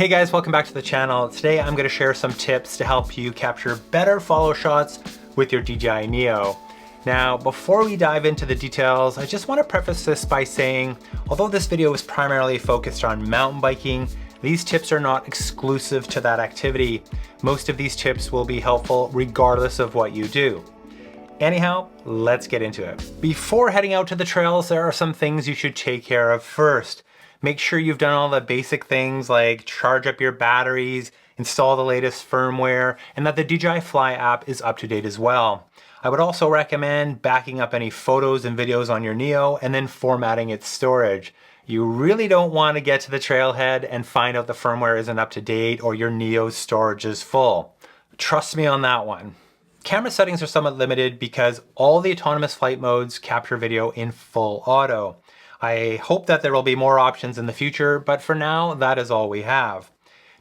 Hey guys, welcome back to the channel. Today I'm going to share some tips to help you capture better follow shots with your DJI Neo. Now, before we dive into the details, I just want to preface this by saying, although this video is primarily focused on mountain biking, these tips are not exclusive to that activity. Most of these tips will be helpful regardless of what you do. Anyhow, let's get into it. Before heading out to the trails, there are some things you should take care of first. Make sure you've done all the basic things like charge up your batteries, install the latest firmware, and that the DJI Fly app is up to date as well. I would also recommend backing up any photos and videos on your Neo and then formatting its storage. You really don't want to get to the trailhead and find out the firmware isn't up to date or your Neo's storage is full. Trust me on that one. Camera settings are somewhat limited because all the autonomous flight modes capture video in full auto. I hope that there will be more options in the future, but for now, that is all we have.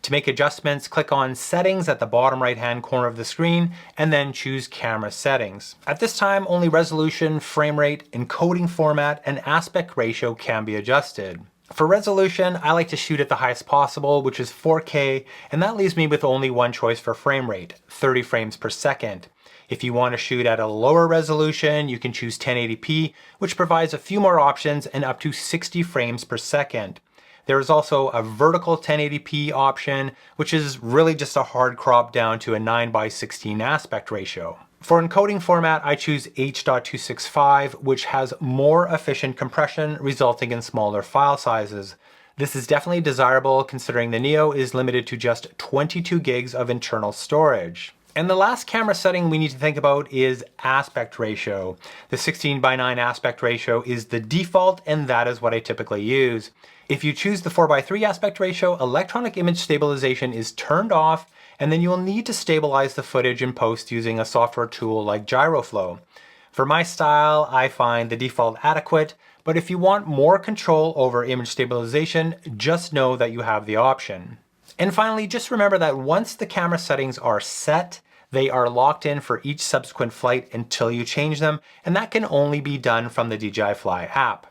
To make adjustments, click on Settings at the bottom right-hand corner of the screen, and then choose Camera Settings. At this time, only resolution, frame rate, encoding format, and aspect ratio can be adjusted. For resolution, I like to shoot at the highest possible, which is 4K, and that leaves me with only one choice for frame rate, 30 frames per second. If you want to shoot at a lower resolution, you can choose 1080p, which provides a few more options and up to 60 frames per second. There is also a vertical 1080p option, which is really just a hard crop down to a 9:16 aspect ratio. For encoding format, I choose H.265, which has more efficient compression, resulting in smaller file sizes. This is definitely desirable considering the Neo is limited to just 22 gigs of internal storage. And the last camera setting we need to think about is aspect ratio. The 16:9 aspect ratio is the default, and that is what I typically use. If you choose the 4:3 aspect ratio, electronic image stabilization is turned off, and then you will need to stabilize the footage in post using a software tool like GyroFlow. For my style, I find the default adequate, but if you want more control over image stabilization, just know that you have the option. And finally, just remember that once the camera settings are set, they are locked in for each subsequent flight until you change them, and that can only be done from the DJI Fly app.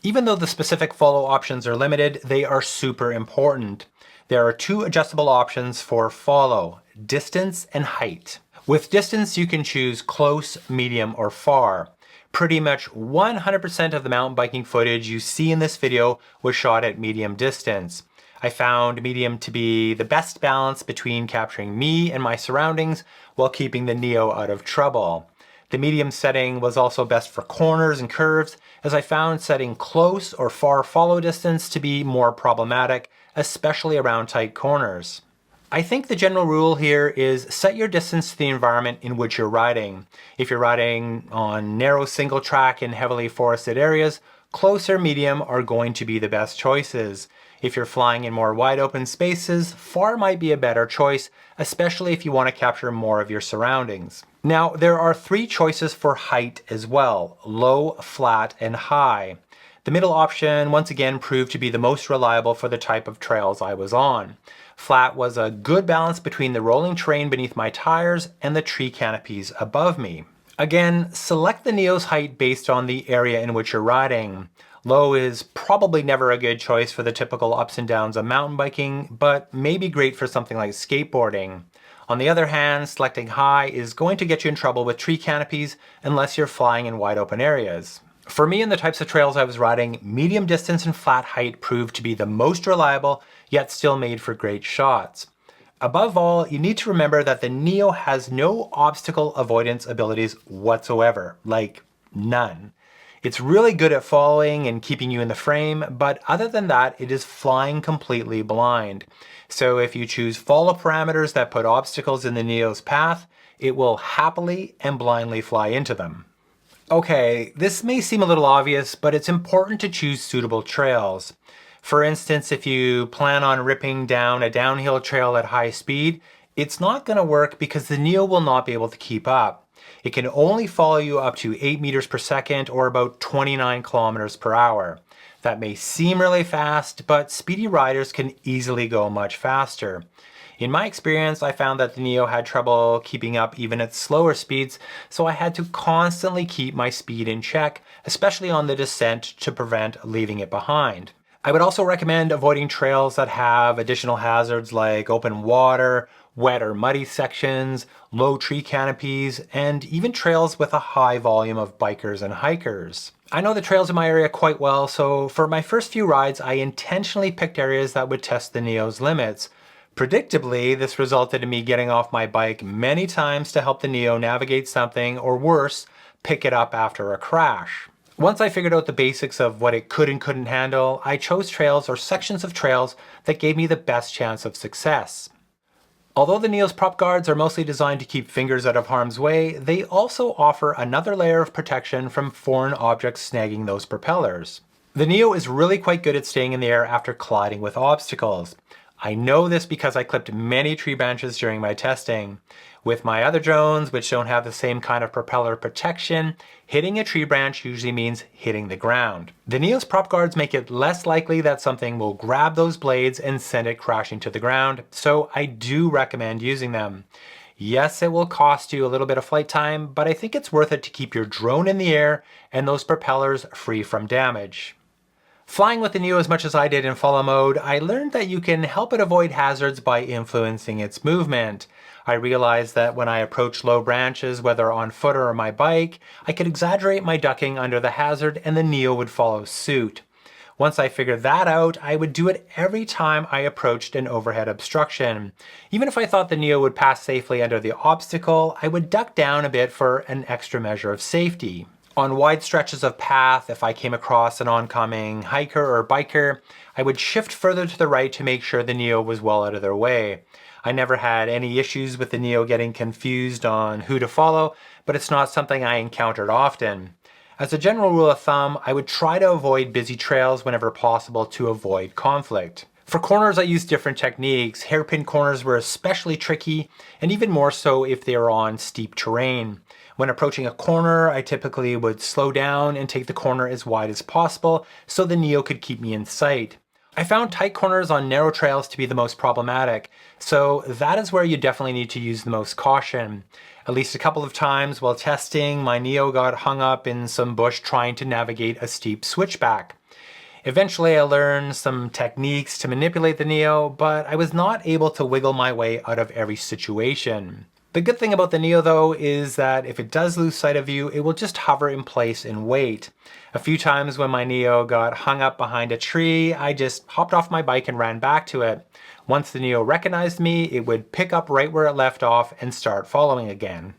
Even though the specific follow options are limited, they are super important. There are two adjustable options for follow, distance and height. With distance, you can choose close, medium, or far. Pretty much 100% of the mountain biking footage you see in this video was shot at medium distance. I found medium to be the best balance between capturing me and my surroundings while keeping the Neo out of trouble. The medium setting was also best for corners and curves, as I found setting close or far follow distance to be more problematic, especially around tight corners. I think the general rule here is set your distance to the environment in which you're riding. If you're riding on narrow single track in heavily forested areas, close or medium are going to be the best choices. If you're flying in more wide open spaces, far might be a better choice, especially if you want to capture more of your surroundings. Now, there are three choices for height as well: low, flat, and high. The middle option once again proved to be the most reliable for the type of trails I was on. Flat was a good balance between the rolling terrain beneath my tires and the tree canopies above me. Again, select the Neo's height based on the area in which you're riding. Low is probably never a good choice for the typical ups and downs of mountain biking, but may be great for something like skateboarding. On the other hand, selecting high is going to get you in trouble with tree canopies unless you're flying in wide open areas. For me and the types of trails I was riding, medium distance and flat height proved to be the most reliable, yet still made for great shots. Above all, you need to remember that the Neo has no obstacle avoidance abilities whatsoever, like none. It's really good at following and keeping you in the frame, but other than that, it is flying completely blind. So if you choose follow parameters that put obstacles in the Neo's path, it will happily and blindly fly into them. Okay, this may seem a little obvious, but it's important to choose suitable trails. For instance, if you plan on ripping down a downhill trail at high speed, it's not going to work because the Neo will not be able to keep up. It can only follow you up to 8 meters per second or about 29 kilometers per hour. That may seem really fast, but speedy riders can easily go much faster. In my experience, I found that the Neo had trouble keeping up even at slower speeds, so I had to constantly keep my speed in check, especially on the descent to prevent leaving it behind. I would also recommend avoiding trails that have additional hazards like open water, wet or muddy sections, low tree canopies, and even trails with a high volume of bikers and hikers. I know the trails in my area quite well, so for my first few rides, I intentionally picked areas that would test the Neo's limits. Predictably, this resulted in me getting off my bike many times to help the Neo navigate something, or worse, pick it up after a crash. Once I figured out the basics of what it could and couldn't handle, I chose trails or sections of trails that gave me the best chance of success. Although the Neo's prop guards are mostly designed to keep fingers out of harm's way, they also offer another layer of protection from foreign objects snagging those propellers. The Neo is really quite good at staying in the air after colliding with obstacles. I know this because I clipped many tree branches during my testing. With my other drones, which don't have the same kind of propeller protection, hitting a tree branch usually means hitting the ground. The Neo's prop guards make it less likely that something will grab those blades and send it crashing to the ground, so I do recommend using them. Yes, it will cost you a little bit of flight time, but I think it's worth it to keep your drone in the air and those propellers free from damage. Flying with the Neo as much as I did in follow mode, I learned that you can help it avoid hazards by influencing its movement. I realized that when I approached low branches, whether on foot or on my bike, I could exaggerate my ducking under the hazard and the Neo would follow suit. Once I figured that out, I would do it every time I approached an overhead obstruction. Even if I thought the Neo would pass safely under the obstacle, I would duck down a bit for an extra measure of safety. On wide stretches of path, if I came across an oncoming hiker or biker, I would shift further to the right to make sure the Neo was well out of their way. I never had any issues with the Neo getting confused on who to follow, but it's not something I encountered often. As a general rule of thumb, I would try to avoid busy trails whenever possible to avoid conflict. For corners, I used different techniques. Hairpin corners were especially tricky, and even more so if they were on steep terrain. When approaching a corner, I typically would slow down and take the corner as wide as possible so the Neo could keep me in sight. I found tight corners on narrow trails to be the most problematic, so that is where you definitely need to use the most caution. At least a couple of times while testing, my Neo got hung up in some bush trying to navigate a steep switchback. Eventually I learned some techniques to manipulate the Neo, but I was not able to wiggle my way out of every situation. The good thing about the Neo though is that if it does lose sight of you, it will just hover in place and wait. A few times when my Neo got hung up behind a tree, I just hopped off my bike and ran back to it. Once the Neo recognized me, it would pick up right where it left off and start following again.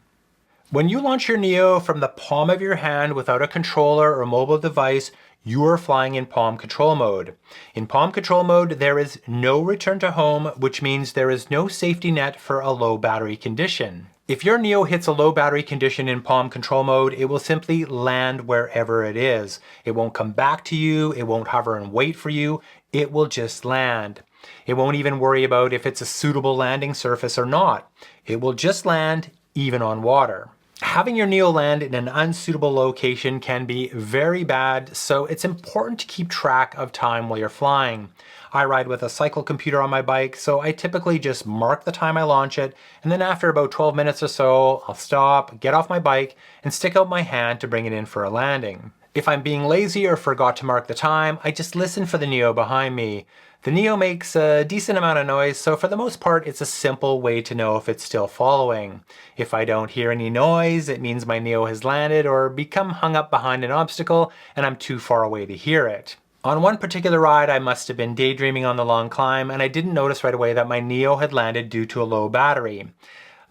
When you launch your Neo from the palm of your hand without a controller or mobile device, you are flying in palm control mode. In palm control mode, there is no return to home, which means there is no safety net for a low battery condition. If your Neo hits a low battery condition in palm control mode, it will simply land wherever it is. It won't come back to you, it won't hover and wait for you, it will just land. It won't even worry about if it's a suitable landing surface or not. It will just land, even on water. Having your Neo land in an unsuitable location can be very bad, so it's important to keep track of time while you're flying. I ride with a cycle computer on my bike, so I typically just mark the time I launch it, and then after about 12 minutes or so, I'll stop, get off my bike, and stick out my hand to bring it in for a landing. If I'm being lazy or forgot to mark the time, I just listen for the Neo behind me. The Neo makes a decent amount of noise, so for the most part, it's a simple way to know if it's still following. If I don't hear any noise, it means my Neo has landed or become hung up behind an obstacle and I'm too far away to hear it. On one particular ride, I must have been daydreaming on the long climb and I didn't notice right away that my Neo had landed due to a low battery.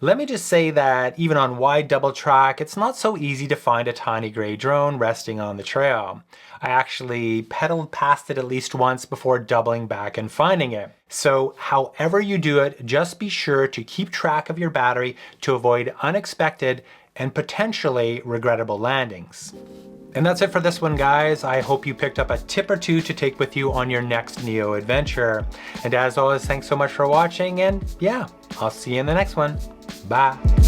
Let me just say that even on wide double track, it's not so easy to find a tiny gray drone resting on the trail. I actually pedaled past it at least once before doubling back and finding it. So however you do it, just be sure to keep track of your battery to avoid unexpected and potentially regrettable landings. And that's it for this one, guys. I hope you picked up a tip or two to take with you on your next Neo adventure. And as always, thanks so much for watching, and yeah, I'll see you in the next one. Bye.